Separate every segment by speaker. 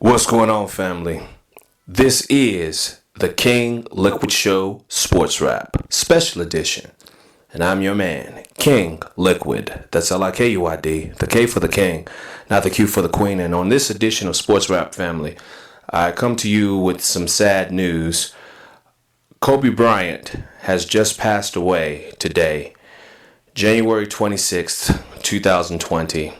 Speaker 1: What's going on, family? This is the King LiKuiD Show Sports Rap Special Edition. And I'm your man, King LiKuiD. That's LiKuiD, the K for the King, not the Q for the Queen. And on this edition of Sports Rap Family, I come to you with some sad news. Kobe Bryant has just passed away today, January 26th, 2020.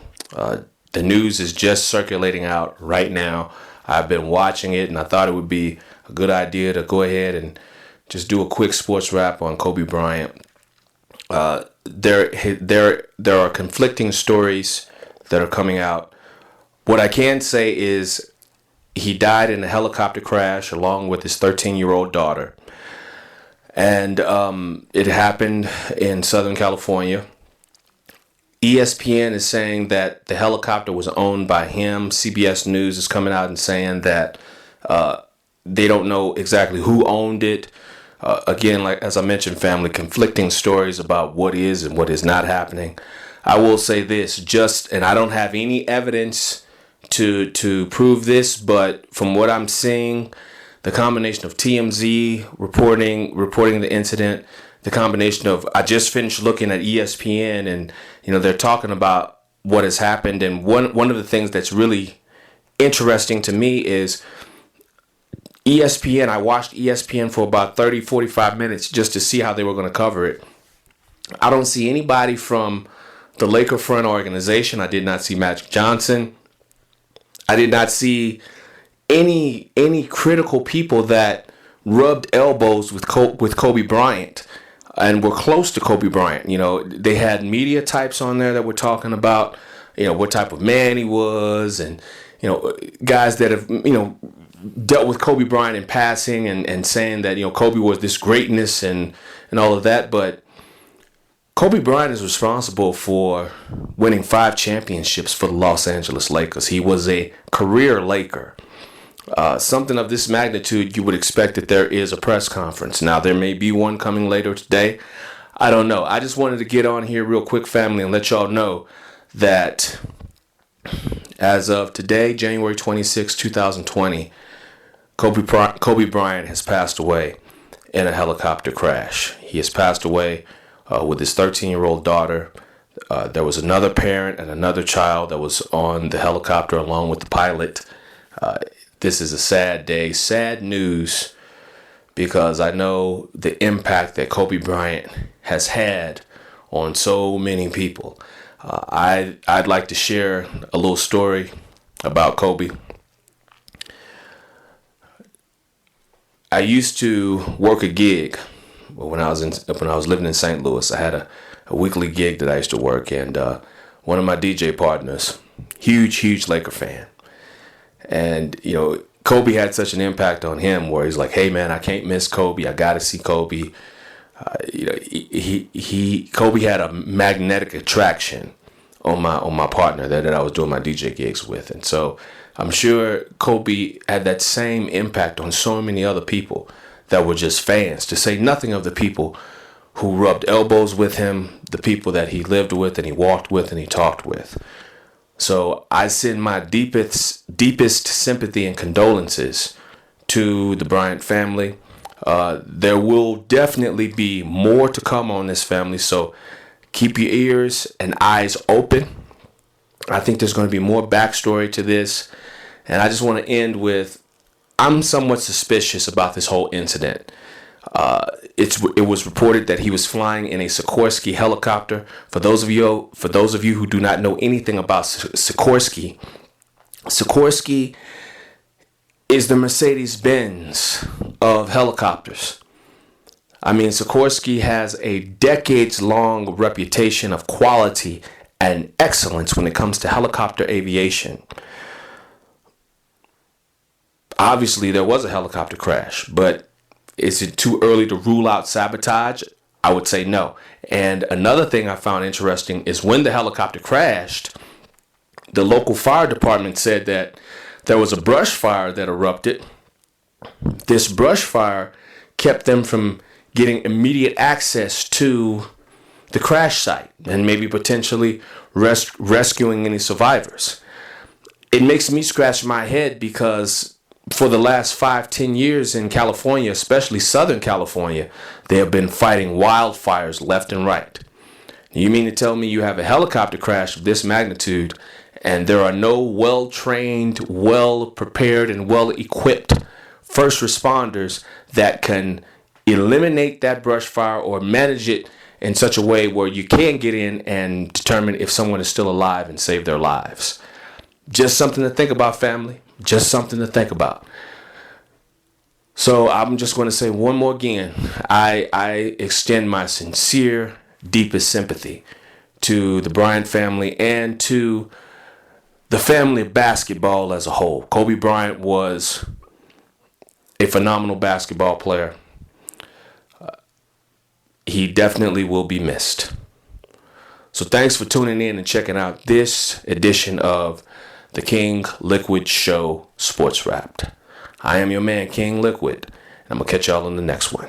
Speaker 1: The news is just circulating out right now. I've been watching it, and I thought it would be a good idea to go ahead and just do a quick sports wrap on Kobe Bryant. There are conflicting stories that are coming out. What I can say is he died in a helicopter crash along with his 13-year-old daughter. And it happened in Southern California. ESPN is saying that the helicopter was owned by him. CBS News is coming out and saying that they don't know exactly who owned it. Again, like as I mentioned, family, conflicting stories about what is and what is not happening. I will say this, and I don't have any evidence to prove this, but from what I'm seeing, the combination of TMZ reporting the incident, the combination of, I just finished looking at ESPN and, they're talking about what has happened. And one of the things that's really interesting to me is ESPN. I watched ESPN for about 30, 45 minutes just to see how they were going to cover it. I don't see anybody from the Laker front organization. I did not see Magic Johnson. I did not see any critical people that rubbed elbows with Kobe Bryant and were close to Kobe Bryant. They had media types on there that were talking about, what type of man he was, and, guys that have, dealt with Kobe Bryant in passing and saying that, Kobe was this greatness and all of that. But Kobe Bryant is responsible for winning 5 championships for the Los Angeles Lakers. He was a career Laker. Something of this magnitude, you would expect that there is a press conference. Now, there may be one coming later today. I don't know. I just wanted to get on here real quick, family, and let y'all know that as of today, January 26, 2020, Kobe Bryant has passed away in a helicopter crash. He has passed away with his 13-year-old daughter. There was another parent and another child that was on the helicopter along with the pilot. This is a sad day, sad news, because I know the impact that Kobe Bryant has had on so many people. I'd like to share a little story about Kobe. I used to work a gig when I was living in St. Louis. I had a weekly gig that I used to work, and one of my DJ partners, huge Laker fan. And, Kobe had such an impact on him where he's like, hey, man, I can't miss Kobe. I got to see Kobe. Kobe had a magnetic attraction on my partner that I was doing my DJ gigs with. And so I'm sure Kobe had that same impact on so many other people that were just fans, to say nothing of the people who rubbed elbows with him, the people that he lived with and he walked with and he talked with. So I send my deepest sympathy and condolences to the Bryant family. There will definitely be more to come on this, family. So keep your ears and eyes open. I think there's going to be more backstory to this. And I just want to end with, I'm somewhat suspicious about this whole incident. It was reported that he was flying in a Sikorsky helicopter. For those of you who do not know anything about Sikorsky is the Mercedes-Benz of helicopters. I mean, Sikorsky has a decades-long reputation of quality and excellence when it comes to helicopter aviation. Obviously, there was a helicopter crash, but is it too early to rule out sabotage? I would say no. And another thing I found interesting is when the helicopter crashed, the local fire department said that there was a brush fire that erupted. This brush fire kept them from getting immediate access to the crash site and maybe potentially rescuing any survivors. it makes me scratch my head because for the last 5-10 years in California, especially Southern California, they have been fighting wildfires left and right. You mean to tell me you have a helicopter crash of this magnitude and there are no well-trained, well-prepared, and well-equipped first responders that can eliminate that brush fire or manage it in such a way where you can get in and determine if someone is still alive and save their lives? Just something to think about, family. Just something to think about. So I'm just going to say one more again. I extend my sincere, deepest sympathy to the Bryant family and to the family of basketball as a whole. Kobe Bryant was a phenomenal basketball player. He definitely will be missed. So thanks for tuning in and checking out this edition of the King LiKuiD Show Sports Wrapped. I am your man, King LiKuiD, and I'm going to catch y'all in the next one.